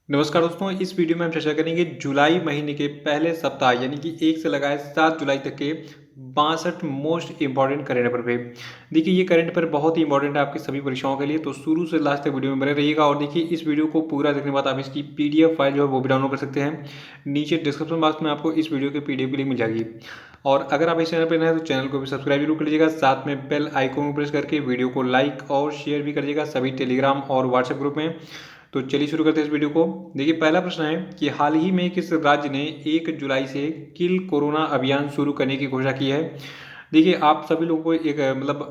नमस्कार दोस्तों, इस वीडियो में हम चर्चा करेंगे जुलाई महीने के पहले सप्ताह यानी कि 1 से लगाए 7 जुलाई तक के 62 मोस्ट इम्पॉर्टेंट करंट अफेयर पे। देखिए ये करंट अफेयर बहुत ही इंपॉर्टेंट है आपकी सभी परीक्षाओं के लिए, तो शुरू से लास्ट तक वीडियो में बने रहिएगा। और देखिए इस वीडियो को पूरा देखने के बाद आप इसकी पीडीएफ फाइल जो है वो भी डाउनलोड कर सकते हैं। नीचे डिस्क्रिप्शन बॉक्स में आपको इस वीडियो की पीडीएफ की लिंक मिल जाएगी। और अगर आप इस चैनल पर नए हैं तो चैनल को भी सब्सक्राइब जरूर कर लीजिएगा, साथ में बेल आइकन को प्रेस करके वीडियो को लाइक और शेयर भी कर लीजिएगा सभी टेलीग्राम और व्हाट्सएप ग्रुप में। तो चलिए शुरू करते हैं इस वीडियो को। देखिए पहला प्रश्न है कि हाल ही में किस राज्य ने 1 जुलाई से किल कोरोना अभियान शुरू करने की घोषणा की है। देखिए आप सभी लोगों को एक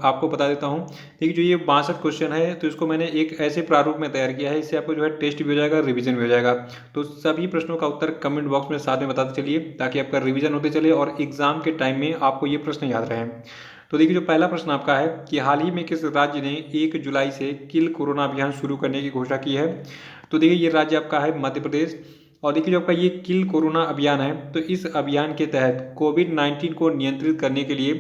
आपको बता देता हूं। देखिए जो ये 62 क्वेश्चन है तो इसको मैंने एक ऐसे प्रारूप में तैयार किया है, इससे आपको जो है टेस्ट भी हो जाएगा, रिवीजन भी हो जाएगा। तो सभी प्रश्नों का उत्तर कमेंट बॉक्स में साथ में बताते चलिए ताकि आपका रिवीजन होते चले और एग्जाम के टाइम में आपको ये प्रश्न याद रहे। तो देखिए जो पहला प्रश्न आपका है कि हाल ही में किस राज्य ने 1 जुलाई से किल कोरोना अभियान शुरू करने की घोषणा की है। तो देखिए ये राज्य आपका है मध्य प्रदेश। और देखिए जो आपका ये किल कोरोना अभियान है तो इस अभियान के तहत कोविड-19 को नियंत्रित करने के लिए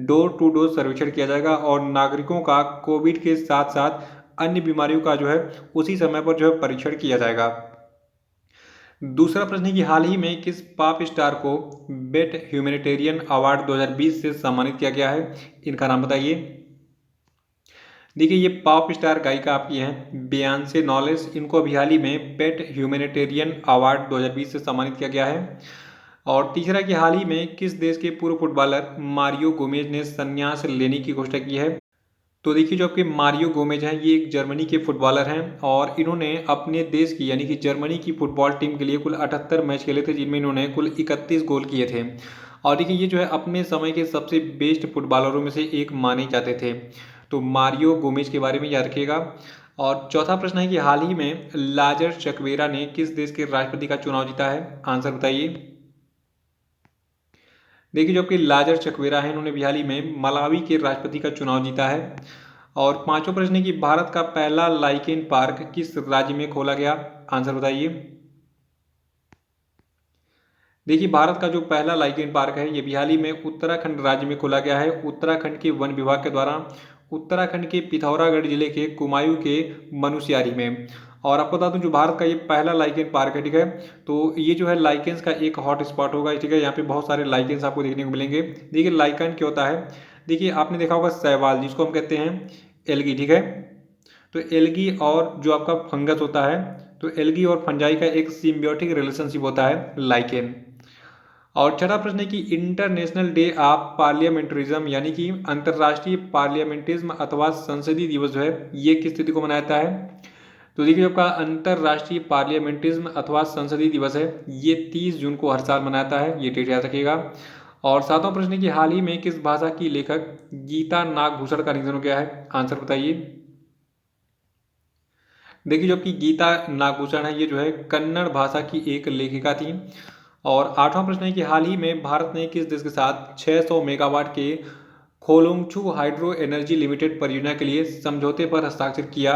डोर टू डोर सर्वेक्षण किया जाएगा और नागरिकों का कोविड के साथ साथ अन्य बीमारियों का जो है उसी समय पर जो है परीक्षण किया जाएगा। दूसरा प्रश्न है कि हाल ही में किस पॉप स्टार को बेस्ट ह्यूमैनिटेरियन अवार्ड 2020 से सम्मानित किया गया है। इनका नाम बताइए। देखिए ये पॉप स्टार गायिका आपकी हैं बेयॉन्से नॉलेस, इनको अभी हाल ही में बेस्ट ह्यूमैनिटेरियन अवार्ड 2020 से सम्मानित किया गया है। और तीसरा कि हाल ही में किस देश के पूर्व फुटबॉलर मारियो गोमेज ने संन्यास लेने की घोषणा की है। तो देखिए जो आपके मारियो गोमेज हैं ये एक जर्मनी के फुटबॉलर हैं और इन्होंने अपने देश की यानी कि जर्मनी की फुटबॉल टीम के लिए कुल 78 मैच खेले थे, जिनमें इन्होंने कुल 31 गोल किए थे। और देखिए ये जो है अपने समय के सबसे बेस्ट फुटबॉलरों में से एक माने जाते थे। तो मारियो गोमेज के बारे में याद रखिएगा। और चौथा प्रश्न है कि हाल ही में लाजर चकवेरा ने किस देश के राष्ट्रपति का चुनाव जीता है। आंसर बताइए। देखिए जो आपके लाजर चकवेरा हैं इन्होंने भी हाल ही में मलावी के राष्ट्रपति का चुनाव जीता है। और पांचवा प्रश्न है कि भारत का पहला लाइकेन पार्क किस राज्य में खोला गया। आंसर बताइए। देखिए भारत का जो पहला लाइकेन पार्क है ये भी हाल ही में उत्तराखंड राज्य में खोला गया है, उत्तराखंड के वन विभाग के द्वारा, उत्तराखंड के पिथौरागढ़ जिले के कुमायूं के मनुस्यारी में। और आपको बता दूं जो भारत का ये पहला लाइकेन पार्क है, ठीक है। तो ये जो है लाइकेंस का एक हॉट स्पॉट होगा, ठीक है। यहाँ पे बहुत सारे लाइकेंस आपको देखने को मिलेंगे। देखिए लाइकेन क्या होता है। देखिए आपने देखा होगा शैवाल जिसको हम कहते हैं एल्गी, ठीक है। तो एल्गी और जो आपका फंगस होता है, तो एल्गी और फंजाई का एक सिम्बियोटिक रिलेशनशिप होता है लाइकेन। और छठा प्रश्न है कि इंटरनेशनल डे ऑफ पार्लियामेंटरिज्म यानी कि अंतर्राष्ट्रीय पार्लियामेंटिज्म अथवा संसदीय दिवस जो है ये किस तिथि को मनाया जाता है। तो देखिए आपका अंतर्राष्ट्रीय पार्लियामेंटिज्म अथवा संसदीय दिवस है ये 30 जून को हर साल मनाया जाता है, ये डेट याद रखिएगा। और सातवां प्रश्न है कि हाल ही में किस भाषा की लेखक गीता नागभूषण का निधन हो गया है। आंसर बताइए। देखिए जो आपकी गीता नागभूषण है ये जो है कन्नड़ भाषा की एक लेखिका थी। और आठवां प्रश्न है कि हाल ही में भारत ने किस देश के साथ 600 मेगावाट के खोलोंगछू हाइड्रो एनर्जी लिमिटेड परियोजना के लिए समझौते पर हस्ताक्षर किया।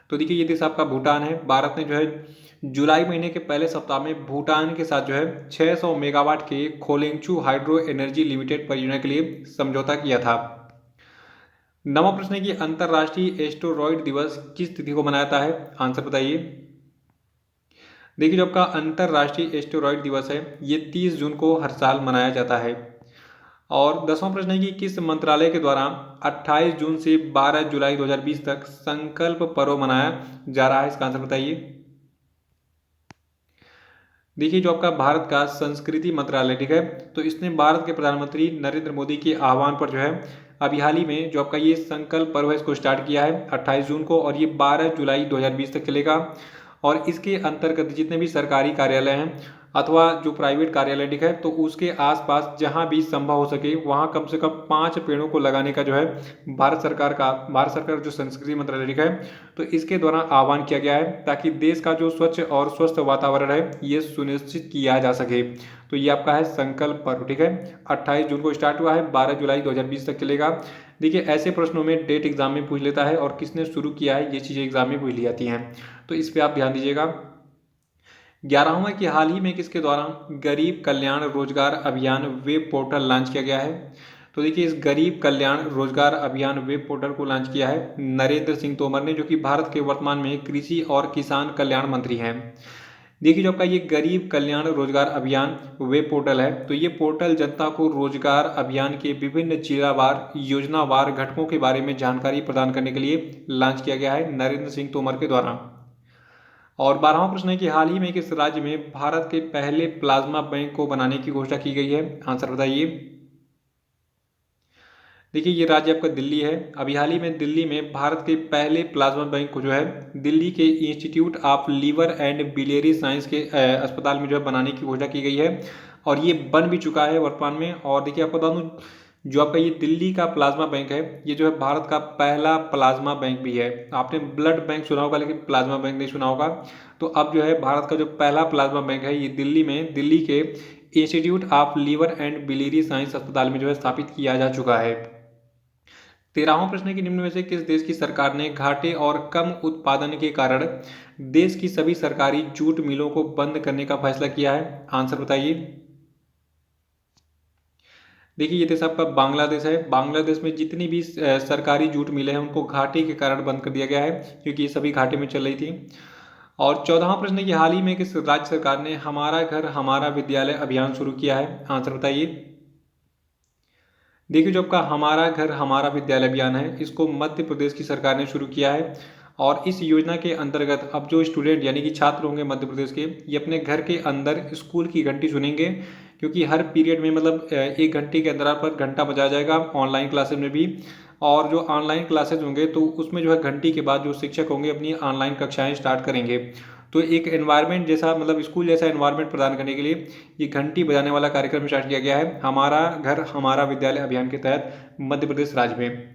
तो देखिए ये देश आपका भूटान है। भारत ने जो है जुलाई महीने के पहले सप्ताह में भूटान के साथ जो है 600 मेगावाट के खोलेंगछू हाइड्रो एनर्जी लिमिटेड परियोजना के लिए समझौता किया था। नवा प्रश्न है कि अंतर्राष्ट्रीय एस्टेरॉयड दिवस किस तिथि को मनाया जाता है। आंसर बताइए। देखिए जो आपका अंतर्राष्ट्रीय एस्टेरॉयड दिवस है ये 30 जून को हर साल मनाया जाता है। और 10वां प्रश्न है कि किस मंत्रालय के द्वारा 28 जून से 12 जुलाई 2020 तक संकल्प पर्व मनाया जा रहा है। इसका आंसर बताइए। देखिए जो आपका भारत का संस्कृति मंत्रालय, ठीक है। तो इसने भारत के प्रधानमंत्री नरेंद्र मोदी के आह्वान पर जो है अभी हाल ही में जो आपका ये संकल्प पर्व है इसको स्टार्ट किया है 28 जून को, और ये 12 जुलाई 2020 तक चलेगा। और इसके अंतर्गत जितने भी सरकारी कार्यालय हैं अथवा जो प्राइवेट कार्यालय, ठीक है, तो उसके आसपास जहां भी संभव हो सके वहां कम से कम 5 पेड़ों को लगाने का जो है भारत सरकार जो संस्कृति मंत्रालय, ठीक है, तो इसके द्वारा आह्वान किया गया है ताकि देश का जो स्वच्छ और स्वस्थ वातावरण है ये सुनिश्चित किया जा सके। तो ये आपका है संकल्प पर्व, ठीक है। 28 जून को स्टार्ट हुआ है, 12 जुलाई 2020 तक चलेगा। देखिए ऐसे प्रश्नों में डेट एग्जाम में पूछ लेता है और किसने शुरू किया है ये चीज़ें एग्जाम में पूछ ली जाती हैं, तो इस पर आप ध्यान दीजिएगा। 11वां कि हाल ही में किसके द्वारा गरीब कल्याण रोजगार अभियान वेब पोर्टल लॉन्च किया गया है। तो देखिए इस गरीब कल्याण रोजगार अभियान वेब पोर्टल को लॉन्च किया है नरेंद्र सिंह तोमर ने, जो कि भारत के वर्तमान में कृषि और किसान कल्याण मंत्री हैं। देखिए जो आपका ये गरीब कल्याण रोजगार अभियान वेब पोर्टल है, तो ये पोर्टल जनता को रोजगार अभियान के विभिन्न जिलावार योजनावार घटकों के बारे में जानकारी प्रदान करने के लिए लॉन्च किया गया है नरेंद्र सिंह तोमर के द्वारा। और 12वां प्रश्न है कि हाल ही में किस राज्य में भारत के पहले प्लाज्मा बैंक को बनाने की घोषणा की गई है? आंसर बताइए। देखिए ये राज्य आपका दिल्ली है। अभी हाल ही में दिल्ली में भारत के पहले प्लाज्मा बैंक को जो है दिल्ली के institute of liver and biliary science के अस्पताल में जो है बनाने की घोषणा की गई है और ये बन भी चुका है वर्तमान में। और देखिए आपको बता दूं, जो आपका ये दिल्ली का प्लाज्मा बैंक है, ये जो है भारत का पहला प्लाज्मा बैंक भी है। आपने ब्लड बैंक सुना होगा लेकिन प्लाज्मा बैंक नहीं सुना होगा। तो अब जो है भारत का जो पहला प्लाज्मा बैंक है ये दिल्ली में दिल्ली के institute of liver and biliary science अस्पताल में जो है स्थापित किया जा चुका है। 13वां प्रश्न है कि निम्न में से किस देश की सरकार ने घाटे और कम उत्पादन के कारण देश की सभी सरकारी जूट मिलों को बंद करने का फैसला किया है? आंसर बताइए। देखिए ये देश आपका बांग्लादेश है। बांग्लादेश में जितनी भी सरकारी जूट मिलें हैं उनको घाटे के कारण बंद कर दिया गया है क्योंकि ये सभी घाटे में चल रही थी। और 14वां प्रश्न है कि हाल ही में किस राज्य सरकार ने हमारा घर हमारा विद्यालय अभियान शुरू किया है? आंसर बताइए। देखिए जो आपका हमारा घर हमारा विद्यालय अभियान है, इसको मध्य प्रदेश की सरकार ने शुरू किया है। और इस योजना के अंतर्गत अब जो स्टूडेंट यानी कि छात्र होंगे मध्य प्रदेश के, ये अपने घर के अंदर स्कूल की घंटी सुनेंगे क्योंकि हर पीरियड में मतलब 1 घंटे के अंतराल पर घंटा बजाया जाएगा ऑनलाइन क्लासेस में भी। और जो ऑनलाइन क्लासेस होंगे तो उसमें जो है घंटी के बाद जो शिक्षक होंगे अपनी ऑनलाइन कक्षाएं स्टार्ट करेंगे। तो एक एनवायरनमेंट जैसा मतलब स्कूल जैसा एनवायरनमेंट प्रदान करने के लिए ये घंटी बजाने वाला कार्यक्रम स्टार्ट किया गया है हमारा घर हमारा विद्यालय अभियान के तहत मध्य प्रदेश राज्य में।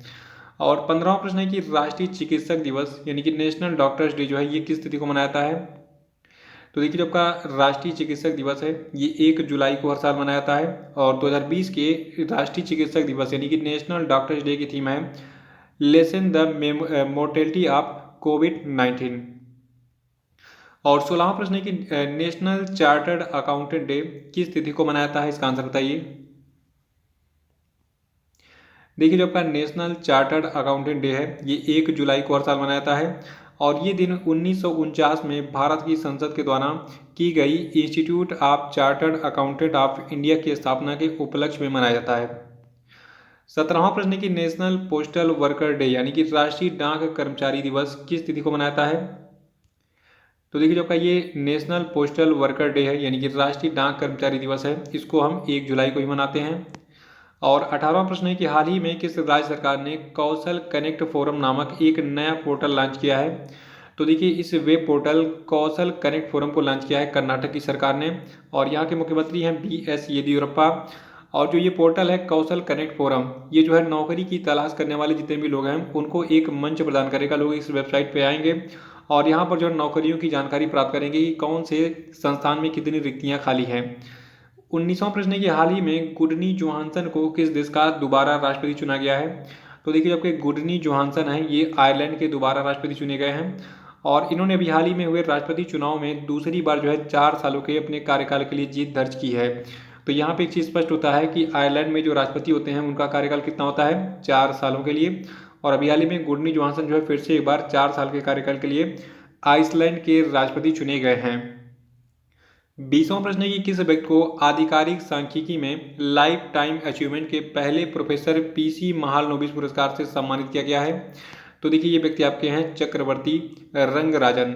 और 15वां प्रश्न है कि राष्ट्रीय चिकित्सक दिवस यानी कि नेशनल डॉक्टर्स डे जो है ये किस तिथि को मनाया जाता है? तो देखिए जो आपका राष्ट्रीय चिकित्सक दिवस है ये 1 जुलाई को हर साल मनाया जाता है। और 2020 के राष्ट्रीय चिकित्सक दिवस यानी कि नेशनल डॉक्टर्स डे की थीम है लेसन द मोर्टेलिटी ऑफ कोविड-19। और 16वां प्रश्न है कि नेशनल चार्टर्ड अकाउंटेंट डे किस तिथि को मनाया जाता है? इसका आंसर बताइए। देखिए जो आपका नेशनल चार्टर्ड अकाउंटेंट डे है ये 1 जुलाई को हर साल मनाया जाता है और ये दिन 1949 में भारत की संसद के द्वारा की गई institute of chartered accountant of India की स्थापना के उपलक्ष्य में मनाया जाता है। 17वां प्रश्न है कि नेशनल पोस्टल वर्कर डे यानी कि राष्ट्रीय डाक कर्मचारी दिवस किस तिथि को मनाया जाता है? तो देखिए जो आपका ये नेशनल पोस्टल वर्कर डे है यानी कि राष्ट्रीय डाक कर्मचारी दिवस है, इसको हम 1 जुलाई को ही मनाते हैं। और 18वां प्रश्न है कि हाल ही में किस राज्य सरकार ने कौशल कनेक्ट फोरम नामक एक नया पोर्टल लॉन्च किया है? तो देखिए इस वेब पोर्टल कौशल कनेक्ट फोरम को लॉन्च किया है कर्नाटक की सरकार ने और यहाँ के मुख्यमंत्री हैं BS येदियुरप्पा। और जो ये पोर्टल है कौशल कनेक्ट फोरम, ये जो है नौकरी की तलाश करने वाले जितने भी लोग हैं उनको एक मंच प्रदान करेगा। लोग इस वेबसाइट पे आएंगे और यहाँ पर जो नौकरियों की जानकारी प्राप्त करेंगे कि कौन से संस्थान में कितनी रिक्तियाँ खाली हैं। 19वां प्रश्न है कि हाल ही में गुडनी जोहानसन को किस देश का दोबारा राष्ट्रपति चुना गया है? तो देखिए आपके गुडनी जोहानसन हैं ये आयरलैंड के दोबारा राष्ट्रपति चुने गए हैं और इन्होंने अभी हाल ही में हुए राष्ट्रपति चुनाव में दूसरी बार जो है 4 सालों के अपने कार्यकाल के लिए जीत दर्ज की है। तो यहाँ पे एक चीज़ स्पष्ट होता है कि आयरलैंड में जो राष्ट्रपति होते हैं उनका कार्यकाल कितना होता है? 4 सालों के लिए। और अभी हाल ही में गुडनी जोहानसन जो है फिर से एक बार 4 साल के कार्यकाल के लिए आइसलैंड के राष्ट्रपति चुने गए हैं। 20वां प्रश्न है कि किस व्यक्ति को आधिकारिक सांख्यिकी में लाइफ टाइम अचीवमेंट के पहले प्रोफेसर PC महालनोबिस पुरस्कार से सम्मानित किया गया है? तो देखिए ये व्यक्ति आपके हैं चक्रवर्ती रंगराजन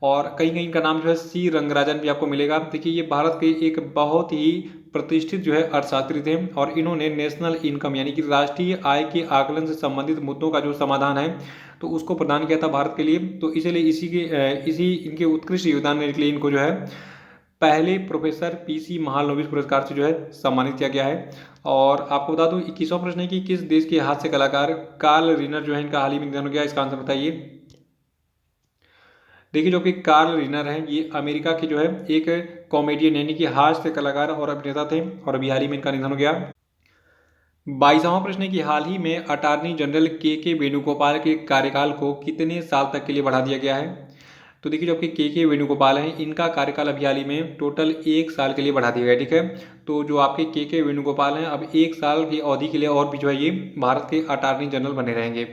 और कहीं कहीं इनका नाम जो है C रंगराजन भी आपको मिलेगा। देखिए ये भारत के एक बहुत ही प्रतिष्ठित जो है अर्थशास्त्री थे और इन्होंने नेशनल इनकम यानी कि राष्ट्रीय आय के आकलन से संबंधित मुद्दों का जो समाधान है तो उसको प्रदान किया था भारत के लिए। तो इसीलिए इसी इनके उत्कृष्ट योगदान देने के लिए इनको जो है पहले प्रोफेसर PC महालनोबिस पुरस्कार से जो है सम्मानित किया गया है। और आपको बता दूं 21वां प्रश्न है कि किस देश के हास्य कलाकार कार्ल रीनर जो है इनका हाल ही में निधन हो गया? इसका आंसर बताइए। देखिए जो कि कार्ल रीनर हैं ये अमेरिका के जो है एक कॉमेडियन यानी कि हास्य कलाकार और अभिनेता थे और अभी हाल ही में इनका निधन हो गया। 22वां प्रश्न है कि हाल ही में अटॉर्नी जनरल के वेणुगोपाल के कार्यकाल को कितने साल तक के लिए बढ़ा दिया गया है? तो देखिए जो आपके के वेणुगोपाल हैं इनका कार्यकाल अभी हाल ही में टोटल 1 साल के लिए बढ़ा दिया गया। ठीक है, तो जो आपके के वेणुगोपाल हैं अब 1 साल की अवधि के लिए और भी जो है ये भारत के अटॉर्नी जनरल बने रहेंगे।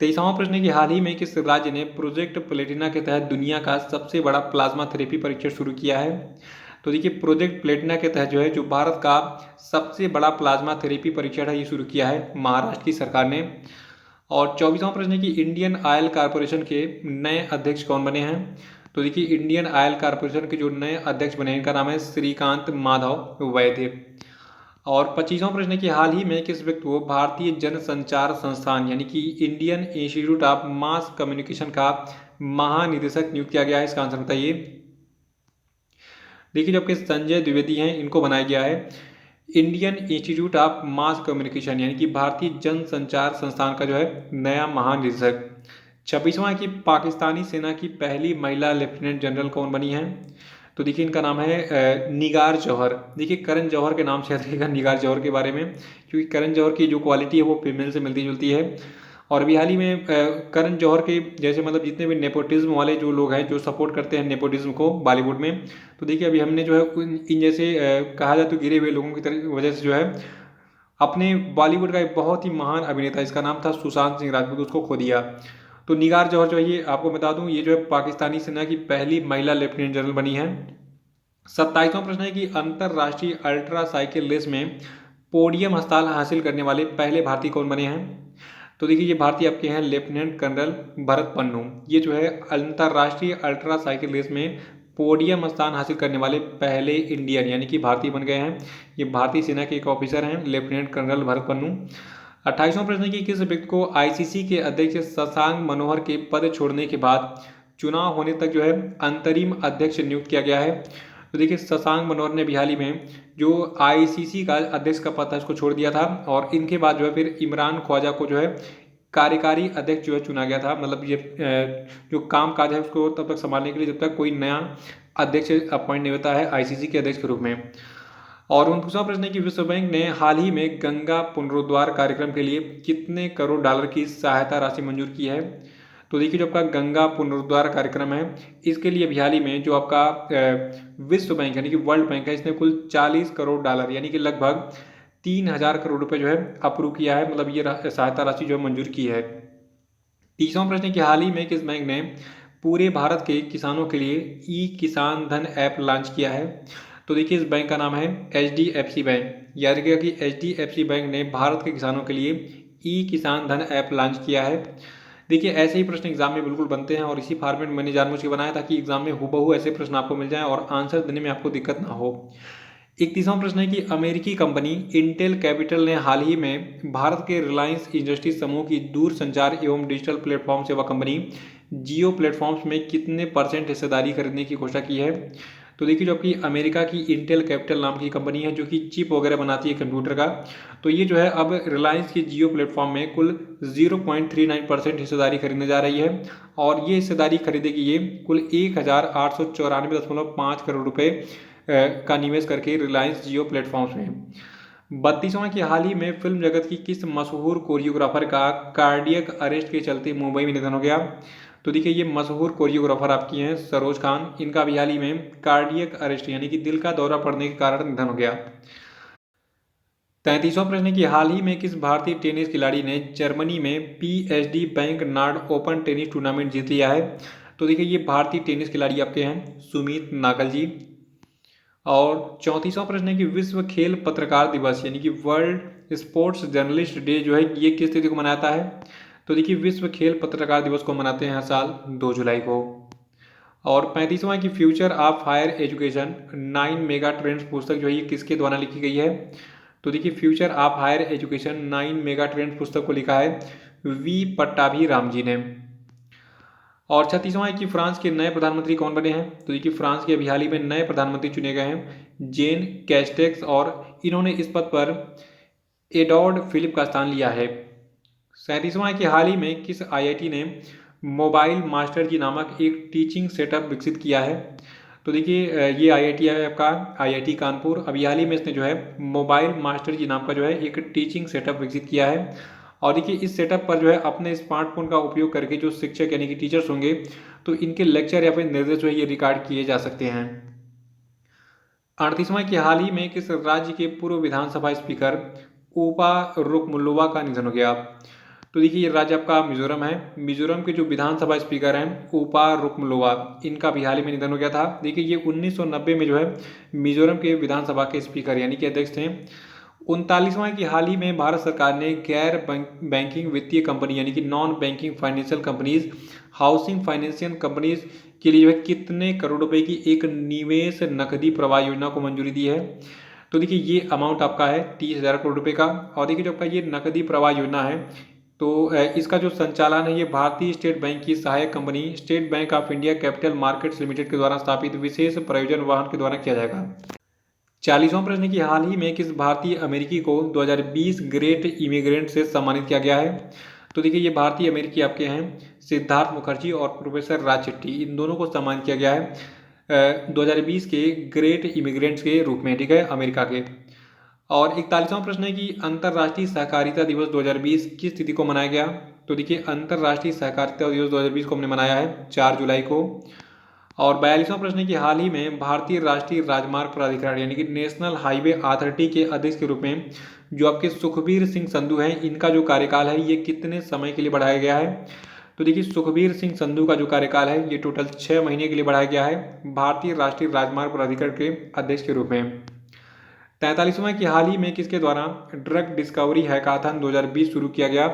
23वां प्रश्न है कि हाल ही में किस राज्य ने प्रोजेक्ट प्लेटिना के तहत दुनिया का सबसे बड़ा प्लाज्मा थेरेपी परीक्षण शुरू किया है? तो देखिए प्रोजेक्ट प्लेटिना के तहत जो है जो भारत का सबसे बड़ा प्लाज्मा थेरेपी परीक्षण है ये शुरू किया है महाराष्ट्र की सरकार ने। और 24वां प्रश्न है कि इंडियन ऑयल कारपोरेशन के नए अध्यक्ष कौन बने हैं? तो देखिए इंडियन ऑयल कारपोरेशन के जो नए अध्यक्ष बने हैं इनका नाम है श्रीकांत माधव वैद्य। और 25वां प्रश्न है कि हाल ही में किस व्यक्ति को भारतीय जनसंचार संस्थान यानी कि Indian institute of mass communication का महानिदेशक नियुक्त किया गया है? इसका आंसर बताइए। देखिए जो आपके संजय द्विवेदी हैं इनको बनाया गया है Indian institute of mass communication यानी कि भारतीय जनसंचार संस्थान का जो है नया महानिदेशक। 26वां है कि पाकिस्तानी सेना की पहली महिला लेफ्टिनेंट जनरल कौन बनी है? तो देखिए इनका नाम है निगार जौहर। देखिए करण जौहर के नाम से याद रहेगा निगार जौहर के बारे में, क्योंकि करण जौहर की जो क्वालिटी है वो फीमेल से मिलती जुलती है। और अभी हाल ही में करण जौहर के जैसे मतलब जितने भी नेपोटिज्म वाले जो लोग हैं जो सपोर्ट करते हैं नेपोटिज्म को बॉलीवुड में, तो देखिए अभी हमने जो है इन जैसे कहा जाए तो गिरे हुए लोगों की तरह वजह से जो है अपने बॉलीवुड का एक बहुत ही महान अभिनेता इसका नाम था सुशांत सिंह राजपूत उसको खो दिया। तो निगार जौहर जो है ये आपको बता दूं ये जो है पाकिस्तानी सेना की पहली महिला लेफ्टिनेंट जनरल बनी है। 27वां प्रश्न है कि अंतरराष्ट्रीय अल्ट्रा साइकिल रेस में पोडियम स्थान हासिल करने वाले पहले भारतीय कौन बने हैं? तो देखिए ये भारतीय आपके हैं लेफ्टिनेंट कर्नल भरत पन्नू। ये जो है अंतरराष्ट्रीय अल्ट्रा साइकिल रेस में पोडियम स्थान हासिल करने वाले पहले इंडियन यानी कि भारतीय बन गए हैं। ये भारतीय सेना के एक ऑफिसर हैं लेफ्टिनेंट कर्नल भरत पन्नू। 28वां प्रश्न है कि किस व्यक्ति को आईसीसी के अध्यक्ष शशांक मनोहर के पद छोड़ने के बाद चुनाव होने तक जो है अंतरिम अध्यक्ष नियुक्त किया गया है? तो देखिए शशांक मनोहर ने हाल ही में जो आईसीसी का अध्यक्ष का पद था उसको छोड़ दिया था और इनके बाद जो है फिर इमरान ख्वाजा को जो है कार्यकारी अध्यक्ष जो है चुना गया था। मतलब ये जो काम काज है उसको तब तक संभालने के लिए जब तक कोई नया अध्यक्ष अपॉइंट नहीं होता है आईसीसी के अध्यक्ष के रूप में। और 29वां प्रश्न है कि विश्व बैंक ने हाल ही में गंगा पुनरुद्धार कार्यक्रम के लिए कितने करोड़ डॉलर की सहायता राशि मंजूर की है? तो देखिए जो आपका गंगा पुनरुद्धार कार्यक्रम है इसके लिए अभी हाल ही में जो आपका विश्व बैंक यानी कि वर्ल्ड बैंक है इसने कुल 40 करोड़ डॉलर यानी कि लगभग 3000 करोड़ रुपए जो है अप्रूव किया है, मतलब ये सहायता राशि जो है मंजूर की है। 30वां प्रश्न है कि हाल ही में किस बैंक ने पूरे भारत के किसानों के लिए ई किसान धन ऐप लॉन्च किया है? तो देखिए इस बैंक का नाम है HDFC बैंक। याद रखिएगा कि HDFC बैंक ने भारत के किसानों के लिए ई किसान धन ऐप लॉन्च किया है। देखिए ऐसे ही प्रश्न एग्जाम में बिल्कुल बनते हैं और इसी फॉर्मेट मैंने जानबूझ के बनाया ताकि एग्जाम में हूबहू ऐसे प्रश्न आपको मिल जाएं और आंसर देने में आपको दिक्कत ना हो। 31वां प्रश्न है कि अमेरिकी कंपनी इंटेल कैपिटल ने हाल ही में भारत के रिलायंस इंडस्ट्रीज समूह की दूरसंचार एवं डिजिटल प्लेटफॉर्म सेवा कंपनी जियो प्लेटफॉर्म्स में कितने % हिस्सेदारी खरीदने की घोषणा की है? तो देखिए जो आपकी अमेरिका की इंटेल कैपिटल नाम की कंपनी है जो कि चिप वगैरह बनाती है कंप्यूटर का, तो ये जो है अब रिलायंस की जियो प्लेटफॉर्म में कुल 0.39% हिस्सेदारी खरीदने जा रही है और ये हिस्सेदारी खरीदेगी ये कुल 1894.5 करोड़ रुपए का निवेश करके रिलायंस जियो प्लेटफॉर्म्स में। 32वां कि हाल ही में फिल्म जगत की किस मशहूर कोरियोग्राफर का कार्डियक अरेस्ट के चलते मुंबई में निधन हो गया? तो देखिए ये मशहूर कोरियोग्राफर आपकी हैं सरोज खान, इनका भी हाल ही में कार्डियक अरेस्ट यानी कि दिल का दौरा पड़ने के कारण निधन हो गया। 33वां प्रश्न की हाल ही में किस भारतीय टेनिस खिलाड़ी ने जर्मनी में PSG bank Nord open tennis tournament जीत लिया है? तो देखिए ये भारतीय टेनिस खिलाड़ी आपके हैं सुमीत नागल जी। और 34वां प्रश्न है कि विश्व खेल पत्रकार दिवस यानी कि वर्ल्ड स्पोर्ट्स जर्नलिस्ट डे जो है ये किस तिथि को मनाता है? तो देखिए विश्व खेल पत्रकार दिवस को मनाते हैं हर साल 2 जुलाई को। और 35वां की future of higher education 9 mega trends पुस्तक जो है ये किसके द्वारा लिखी गई है? तो देखिए future of higher education 9 mega trends पुस्तक को लिखा है वी पट्टाभी राम जी ने। और 36वां है कि फ्रांस के नए प्रधानमंत्री कौन बने हैं? तो देखिए फ्रांस के अभी हाल ही में नए प्रधानमंत्री चुने गए हैं जेन कैस्टेक्स और इन्होंने इस पद पर एडॉर्ड फिलिप का स्थान लिया है। 37वां है कि हाल ही में किस IIT ने मोबाइल मास्टर जी नामक एक टीचिंग सेटअप विकसित किया है? तो देखिए ये IIT है आपका IIT कानपुर। अभी हाल ही में इसने जो है मोबाइल मास्टर जी नाम का जो है एक टीचिंग सेटअप विकसित किया है और देखिए इस सेटअप पर जो है अपने स्मार्टफोन का उपयोग करके जो शिक्षक यानी कि टीचर्स होंगे तो इनके लेक्चर या फिर निर्देश जो है ये रिकॉर्ड किए जा सकते हैं। 38वां कि हाल ही में किस राज्य के पूर्व विधानसभा स्पीकर ऊपा रुकमुल्लुवा का निधन हो गया? तो देखिए ये राज्य आपका मिजोरम है। मिजोरम के जो विधानसभा स्पीकर हैं उपा रुक्मलोवा, इनका भी हाल ही में निधन हो गया था। देखिए ये 1990 में जो है मिजोरम के विधानसभा के स्पीकर यानी कि अध्यक्ष थे। 39वां की हाल ही में भारत सरकार ने गैर बैंकिंग वित्तीय कंपनी यानी कि non banking financial companies, housing financial companies के लिए जो है कितने करोड़ रुपए की एक निवेश नकदी प्रवाह योजना को मंजूरी दी है? तो देखिए ये अमाउंट आपका है 30,000 करोड़ रुपए का। और देखिए जो आपका ये नकदी प्रवाह योजना है तो इसका जो संचालन है ये भारतीय स्टेट बैंक की सहायक company state bank of India capital markets limited के द्वारा स्थापित विशेष प्रयोजन वाहन के द्वारा किया जाएगा। 40वां प्रश्न की हाल ही में किस भारतीय अमेरिकी को 2020 ग्रेट इमिग्रेंट से सम्मानित किया गया है? तो देखिए ये भारतीय अमेरिकी आपके हैं सिद्धार्थ मुखर्जी और प्रोफेसर राज चिट्टी, इन दोनों को सम्मानित किया गया है 2020 के ग्रेट इमिग्रेंट्स के रूप में, ठीक है, अमेरिका के। और 41वां प्रश्न है कि अंतर्राष्ट्रीय सहकारिता दिवस 2020 किस तिथि को मनाया गया? तो देखिए अंतर्राष्ट्रीय सहकारिता दिवस 2020 को हमने मनाया है 4 जुलाई को। और 42वां प्रश्न है कि हाल ही में भारतीय राष्ट्रीय राजमार्ग प्राधिकरण यानी कि नेशनल हाईवे अथॉरिटी के अध्यक्ष के रूप में जो आपके सुखबीर सिंह संधू हैं, इनका जो कार्यकाल है ये कितने समय के लिए बढ़ाया गया है? तो देखिए सुखबीर सिंह संधू का जो कार्यकाल है ये टोटल 6 महीने के लिए बढ़ाया गया है भारतीय राष्ट्रीय राजमार्ग प्राधिकरण के अध्यक्ष के रूप में। 43वां की हाल ही में किसके द्वारा ड्रग डिस्कवरी हैकाथन 2020 शुरू किया गया?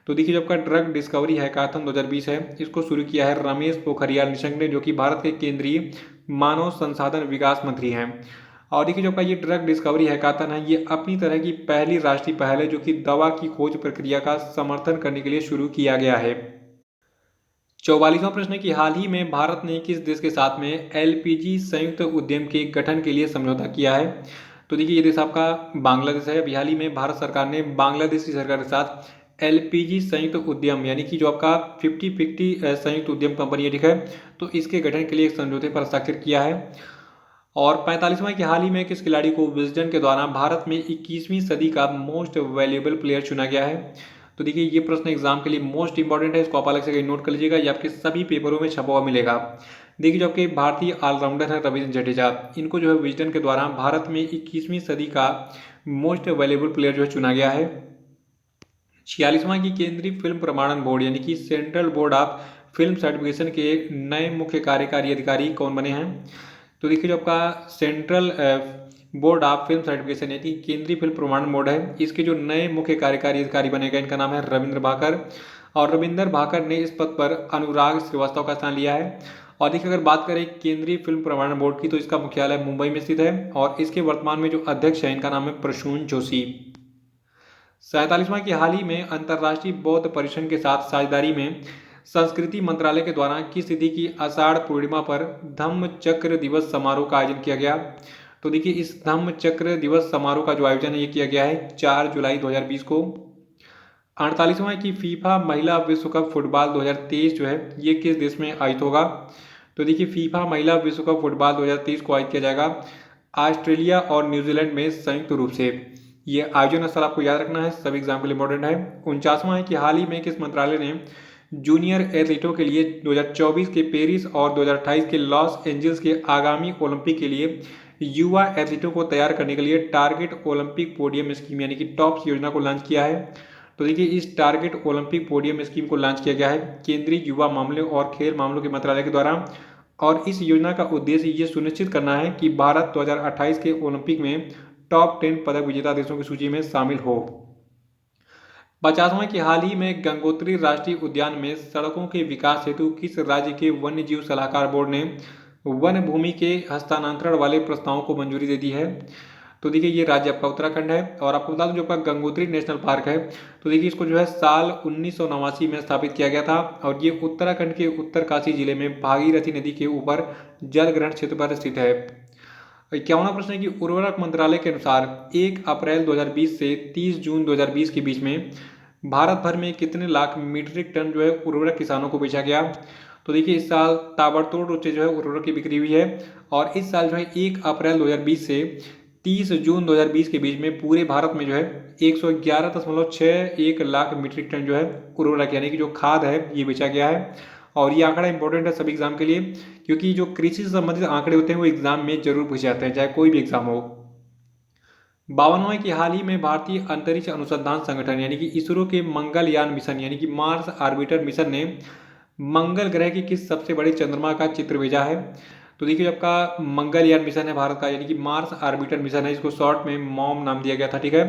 तो देखिए जो आपका ड्रग डिस्कवरी हैकाथन 2020 है इसको शुरू किया है रमेश पोखरियाल निशंक ने, जो कि भारत के केंद्रीय मानव संसाधन विकास मंत्री हैं। और देखिए जो आपका ये ड्रग डिस्कवरी हैकाथन है ये अपनी तरह की पहली राष्ट्रीय पहल है जो कि दवा की खोज प्रक्रिया का समर्थन करने के लिए शुरू किया गया है। 44वां प्रश्न की हाल ही में भारत ने किस देश के साथ में एलपीजी संयुक्त उद्यम के गठन के लिए समझौता किया है? तो देखिए ये देश आपका बांग्लादेश है। अभी हाल ही में भारत सरकार ने बांग्लादेश की सरकार के साथ एलपीजी संयुक्त उद्यम यानी कि जो आपका 50-50 संयुक्त उद्यम कंपनी है, ठीक है, तो इसके गठन के लिए एक समझौते पर हस्ताक्षर किया है। और 45वां की हाल ही में किस खिलाड़ी को विजडन के द्वारा भारत में 21वीं सदी का मोस्ट वैल्यूएबल प्लेयर चुना गया है? तो देखिए ये प्रश्न एग्जाम के लिए मोस्ट इंपॉर्टेंट है, इसको आप अलग से कहीं नोट कर लीजिएगा, ये आपके सभी पेपरों में छपा हुआ मिलेगा। देखिए जो आपके भारतीय ऑलराउंडर है रविंद्र जडेजा, इनको जो है विजडन के द्वारा भारत में 21वीं सदी का मोस्ट वैल्यूएबल प्लेयर जो है चुना गया है। 46वां की केंद्रीय फिल्म प्रमाणन बोर्ड यानी कि central board of film certification के नए मुख्य कार्यकारी अधिकारी कौन बने हैं? तो देखिए जो आपका central board of film certification यानी केंद्रीय फिल्म प्रमाणन बोर्ड है, इसके जो नए मुख्य कार्यकारी अधिकारी बनेगा इनका नाम है रविंद्र भाकर। और रविंद्र भाकर ने इस पद पर अनुराग श्रीवास्तव का स्थान लिया है। और देखिए अगर बात करें केंद्रीय फिल्म प्रमाणन बोर्ड की तो इसका मुख्यालय मुंबई में स्थित है और इसके वर्तमान में जो अध्यक्ष है इनका नाम है प्रसून जोशी। 47वां की हाल ही में अंतर्राष्ट्रीय बौद्ध परिषद के साथ साझेदारी में संस्कृति मंत्रालय के द्वारा किस तिथि की आषाढ़ पूर्णिमा पर धम्म चक्र दिवस समारोह का आयोजन किया गया? तो देखिए इस धम्म चक्र दिवस समारोह का जो आयोजन है ये किया गया है 4 जुलाई 2020 को। 48वां की फीफा महिला विश्व कप फुटबॉल 2023 जो है ये किस देश में आयोजित होगा? तो देखिए फीफा महिला विश्व कप फुटबॉल 2023 को आयोजित किया जाएगा ऑस्ट्रेलिया और न्यूजीलैंड में संयुक्त रूप से। ये आयोजन स्थल आपको याद रखना है, सभी एग्जाम के लिए इंपॉर्टेंट है। 49वां है कि हाल ही में किस मंत्रालय ने जूनियर एथलीटों के लिए 2024 के पेरिस और 2028 के लॉस एंजल्स के आगामी ओलंपिक के लिए युवा एथलीटों को तैयार करने के लिए टारगेट ओलंपिक पोडियम स्कीम यानी कि टॉप्स योजना को लॉन्च किया है। तो देखिए इस टारगेट ओलंपिक पोडियम स्कीम को लॉन्च किया गया है केंद्रीय युवा मामले और खेल मामलों के मंत्रालय के द्वारा। और इस योजना का उद्देश्य ये सुनिश्चित करना है कि भारत 2028 के ओलंपिक में टॉप 10 पदक विजेता देशों की सूची में शामिल हो। 50वां की हाल ही में गंगोत्री राष्ट्रीय उद्यान में सड़कों के विकास हेतु किस राज्य के वन्य जीव सलाहकार बोर्ड ने वन भूमि के हस्तांतरण वाले प्रस्तावों को मंजूरी दे दी है? तो देखिए ये राज्य आपका उत्तराखंड है। और आपको बता दूं जो आपका गंगोत्री नेशनल पार्क है तो देखिए इसको जो है साल 1989 में स्थापित किया गया था और ये उत्तराखंड के उत्तरकाशी जिले में भागीरथी नदी के ऊपर जल ग्रहण क्षेत्र पर स्थित है। 51वां प्रश्न है कि उर्वरक मंत्रालय के अनुसार 1 अप्रैल 2020 से 30 जून 2020 के बीच में भारत भर में कितने लाख मीट्रिक टन जो है उर्वरक किसानों को बेचा गया? तो देखिए इस साल ताबड़तोड़ रूप से जो है उर्वरक की बिक्री हुई है और इस साल जो है 1 अप्रैल 2020 से 30 जून 2020 के बीच में पूरे भारत में जो है 111.61 लाख मीट्रिक टन जो है उर्वरक यानी कि जो खाद है ये बेचा गया है। और ये आंकड़ा इंपॉर्टेंट है सभी एग्जाम के लिए क्योंकि जो कृषि से संबंधित आंकड़े होते हैं वो एग्जाम में जरूर पूछे जाते हैं चाहे कोई भी एग्जाम हो। 52वां कि हाल ही में भारतीय अंतरिक्ष अनुसंधान संगठन यानी कि इसरो के मंगलयान मिशन यानी कि मार्स ऑर्बिटर मिशन ने मंगल ग्रह की किस सबसे बड़े चंद्रमा का चित्र भेजा है। तो देखिए जो आपका मंगलयान मिशन है भारत का यानी कि मार्स ऑर्बिटर मिशन है, इसको शॉर्ट में मॉम नाम दिया गया था, ठीक है।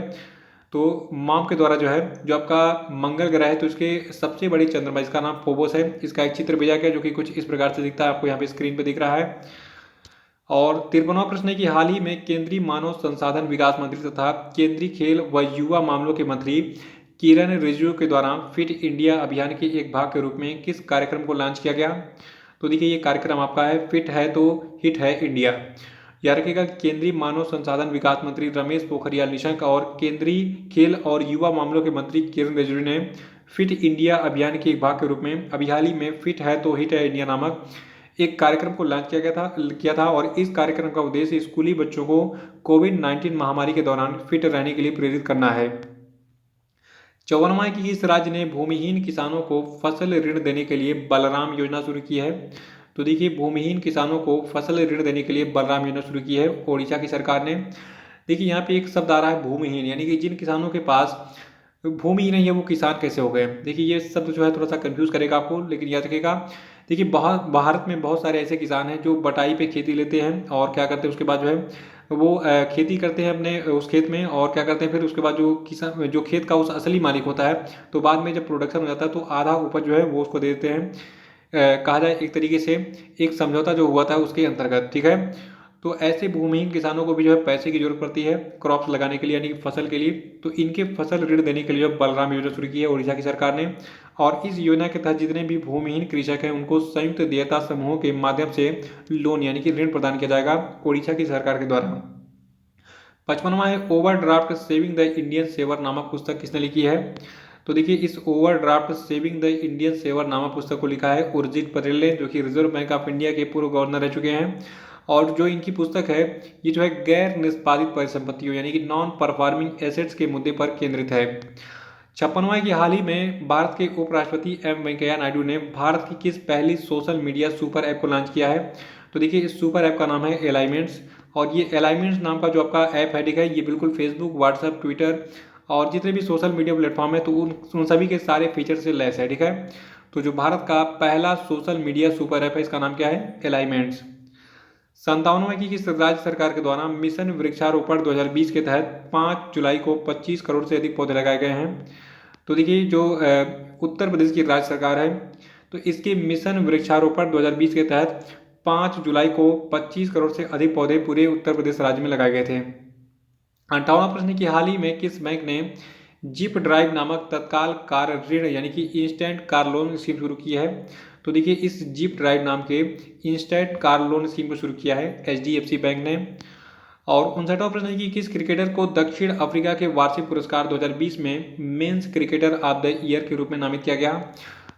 तो मॉम के द्वारा जो है जो आपका मंगल ग्रह है तो इसके सबसे बड़ी चंद्रमा, इसका नाम फोबोस है, इसका एक चित्र भेजा गया जो कि कुछ इस प्रकार से दिखता है, आपको यहाँ पे स्क्रीन पे दिख रहा है। और 53वां प्रश्न है कि हाल ही में केंद्रीय मानव संसाधन विकास मंत्री तथा केंद्रीय खेल व युवा मामलों के मंत्री किरण रिजिजू के द्वारा फिट इंडिया अभियान के एक भाग के रूप में किस कार्यक्रम को लॉन्च किया गया। तो देखिए ये कार्यक्रम आपका है फिट है तो हिट है इंडिया। याद रखिएगा केंद्रीय मानव संसाधन विकास मंत्री रमेश पोखरियाल निशंक और केंद्रीय खेल और युवा मामलों के मंत्री किरण रिजिजू ने फिट इंडिया अभियान के एक भाग के रूप में अभी हाल ही में फिट है तो हिट है इंडिया नामक एक कार्यक्रम को लॉन्च किया था और इस कार्यक्रम का उद्देश्य स्कूली बच्चों को कोविड-19 महामारी के दौरान फिट रहने के लिए प्रेरित करना है। 54वां कि इस राज्य ने भूमिहीन किसानों को फसल ऋण देने के लिए बलराम योजना शुरू की है। तो देखिए भूमिहीन किसानों को फसल ऋण देने के लिए बलराम योजना शुरू की है ओडिशा की सरकार ने। देखिए यहाँ पे एक शब्द आ रहा है भूमिहीन, यानी कि जिन किसानों के पास भूमि ही नहीं है वो किसान कैसे हो गए। देखिए ये शब्द जो है थोड़ा सा कंफ्यूज करेगा आपको, लेकिन याद रखिएगा देखिए भारत में बहुत सारे ऐसे किसान हैं जो बटाई पे खेती लेते हैं और क्या करते हैं उसके बाद जो है वो खेती करते हैं अपने उस खेत में, और क्या करते हैं फिर उसके बाद जो किसान जो खेत का उस असली मालिक होता है तो बाद में जब प्रोडक्शन हो जाता है तो आधा उपज जो है वो उसको दे देते हैं। कहा जाए एक तरीके से एक समझौता जो हुआ था उसके अंतर्गत, ठीक है। तो ऐसे भूमिहीन किसानों को भी जो है पैसे की जरूरत पड़ती है क्रॉप्स लगाने के लिए यानी कि फसल के लिए, तो इनके फसल ऋण देने के लिए बलराम योजना शुरू की है उड़ीसा की सरकार ने। और इस योजना के तहत जितने भी भूमिहीन कृषक हैं उनको संयुक्त देयता समूहों के माध्यम से लोन यानी कि ऋण प्रदान किया जाएगा उड़ीसा की सरकार के द्वारा। 55वां है overdraft saving the Indian saver नामक पुस्तक किसने लिखी है। तो देखिए इस overdraft saving the Indian saver नामक पुस्तक को लिखा है उर्जित पटेल ने, जो कि रिजर्व बैंक ऑफ इंडिया के पूर्व गवर्नर रह चुके हैं। और जो इनकी पुस्तक है ये जो है गैर निष्पादित परिसंपत्तियों यानी कि नॉन परफॉर्मिंग एसेट्स के मुद्दे पर केंद्रित है। 56वां कि हाल ही में भारत के उपराष्ट्रपति एम वेंकैया नायडू ने भारत की किस पहली सोशल मीडिया सुपर ऐप को लॉन्च किया है। तो देखिए इस सुपर ऐप का नाम है एलाइनमेंट्स, और ये एलाइनमेंट्स नाम का जो आपका ऐप है ठीक है, ये बिल्कुल फेसबुक व्हाट्सएप ट्विटर और जितने भी सोशल मीडिया प्लेटफॉर्म है तो उन सभी के सारे फीचर से लैस है, ठीक है। तो जो भारत का पहला सोशल मीडिया सुपर ऐप है इसका नाम क्या है, एलाइनमेंट्स। 57वां की किस राज्य सरकार के द्वारा मिशन वृक्षारोपण 2020 के तहत 5 जुलाई को 25 करोड़ से अधिक पौधे लगाए गए हैं। तो देखिए जो उत्तर प्रदेश की राज्य सरकार है तो इसके मिशन वृक्षारोपण 2020 के तहत 5 जुलाई को 25 करोड़ से अधिक पौधे पूरे उत्तर प्रदेश राज्य में लगाए गए थे। 58वां प्रश्न की हाल ही में किस बैंक ने जिप ड्राइव नामक तत्काल कार ऋण यानी कि इंस्टेंट कार लोन स्कीम शुरू की है। तो देखिए इस जिप ड्राइव नाम के इंस्टेंट कार लोन स्कीम को शुरू किया है HDFC बैंक ने। और 59वां प्रश्न है कि किस क्रिकेटर को दक्षिण अफ्रीका के वार्षिक पुरस्कार 2020 में men's cricketer of the year के रूप में नामित किया गया।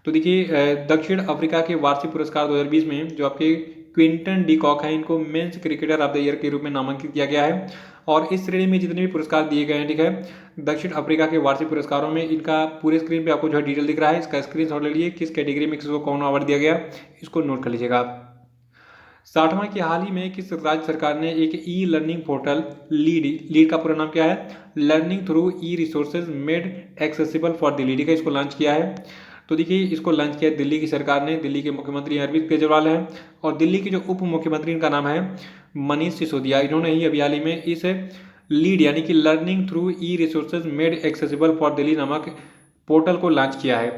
तो देखिए दक्षिण अफ्रीका के वार्षिक पुरस्कार 2020 में जो आपके क्विंटन डी कॉक है इनको men's cricketer of the year के रूप में नामांकित किया गया है। और इस श्रेणी में जितने भी पुरस्कार दिए गए हैं ठीक है दक्षिण अफ्रीका के वार्षिक पुरस्कारों में, इनका पूरे स्क्रीन पे आपको जो है डिटेल दिख रहा है, इसका स्क्रीनशॉट ले लीजिए किस कैटेगरी में किसको कौन अवार्ड दिया गया इसको नोट कर लीजिएगा आप। 60वां की हाल ही में किस राज्य सरकार ने एक ई लर्निंग पोर्टल लीड का पूरा नाम क्या है, learning through E resources made accessible for Delhi, ठीक है, इसको लॉन्च किया है। तो देखिए इसको लॉन्च किया दिल्ली की सरकार ने, दिल्ली के मुख्यमंत्री अरविंद केजरीवाल हैं और दिल्ली के जो उप मुख्यमंत्री इनका नाम है मनीष सिसोदिया। इन्होंने ही अभी हाल ही में इस लीड यानी कि learning through E resources made accessible for Delhi नामक पोर्टल को लॉन्च किया है।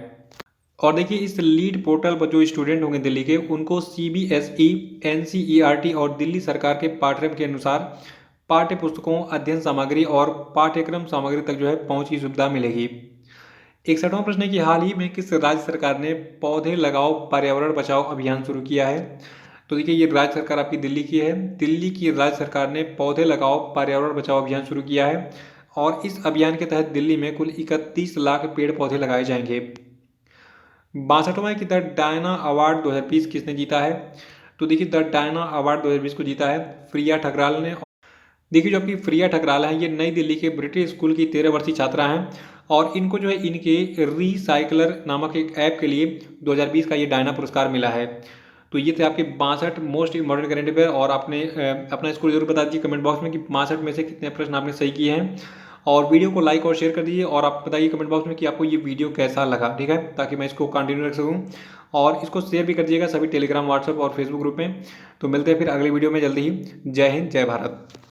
और देखिए इस लीड पोर्टल पर जो स्टूडेंट होंगे दिल्ली के उनको CBSE NCERT और दिल्ली सरकार के पाठ्यक्रम के अनुसार पाठ्य पुस्तकों अध्ययन सामग्री और पाठ्यक्रम सामग्री तक जो है पहुंच की सुविधा मिलेगी। 61वां प्रश्न है कि हाल ही में किस राज्य सरकार ने पौधे लगाओ पर्यावरण बचाओ अभियान शुरू किया है। तो देखिए ये राज्य सरकार आपकी दिल्ली की है, दिल्ली की राज्य सरकार ने पौधे लगाओ पर्यावरण बचाओ अभियान शुरू किया है और इस अभियान के तहत दिल्ली में कुल 31 लाख पेड़ पौधे लगाए जाएंगे। 62वां कि द डायना अवार्ड 2020 किसने जीता है। तो देखिए द डायना अवार्ड 2020 को जीता है प्रिया ठकराल ने। देखिए जो आपकी प्रिया ठकराल है ये नई दिल्ली के ब्रिटिश स्कूल की 13 वर्षीय छात्रा हैं और इनको जो है इनके रिसाइकलर नामक एक ऐप के लिए 2020 का ये डायना पुरस्कार मिला है। तो ये थे आपके 62 मोस्ट इंपॉर्टेंट करंट अफेयर और आपने अपना स्कोर जरूर बता दीजिए कमेंट बॉक्स में कि 62 में से कितने प्रश्न आपने सही किए हैं। और वीडियो को लाइक और शेयर कर दीजिए और आप बताइए कमेंट बॉक्स में कि आपको ये वीडियो कैसा लगा, ठीक है, ताकि मैं इसको कंटिन्यू रख सकूँ। और इसको शेयर भी कर दीजिएगा सभी टेलीग्राम, व्हाट्सएप और फेसबुक ग्रुप में। तो मिलते हैं फिर अगली वीडियो में जल्दी ही। जय हिंद, जय भारत।